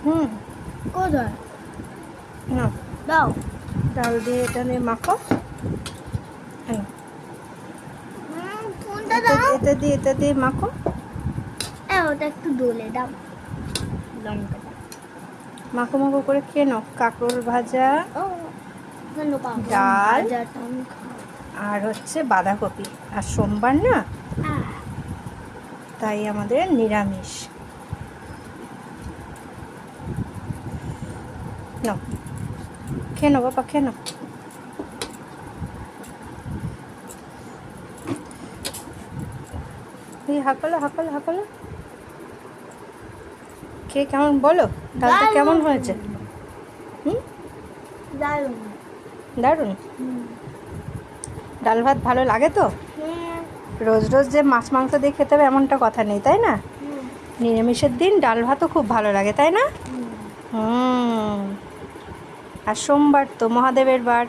হুম, কোথায় না দাও ডাল দিয়ে এটা নিয়ে মাখো। হ্যাঁ, কোনটা দাও এটা দিয়ে মাখো। ওটা একটু ডলে দাও লঙ্কাটা মাখো মাখো করে খেয়ে নাও। কাঁকরোল ভাজা, ও কেন কাকু ডাল ভাজাটা আমি খাবো আর হচ্ছে বাঁধাকপি। আর সোমবার না, তাই আমাদের নিরামিষ। নাও খেয়ে নাও বাবা, খেয়ে নাও। এই হাঁকালো হাঁকালো হাঁকালো। খেয়ে কেমন বলো, ডালটা কেমন হয়েছে? হুম, দারুণ দারুণ। ডাল ভাত ভালো লাগে তো? হ্যাঁ রোজ রোজ যে মাছ মাংস দিয়ে খেতে হবে এমনটা কথা নেই, তাই না? নিরামিষের দিন ডাল ভাতও খুব ভালো লাগে, তাই না? হুম। আর সোমবার তো মহাদেবের বার।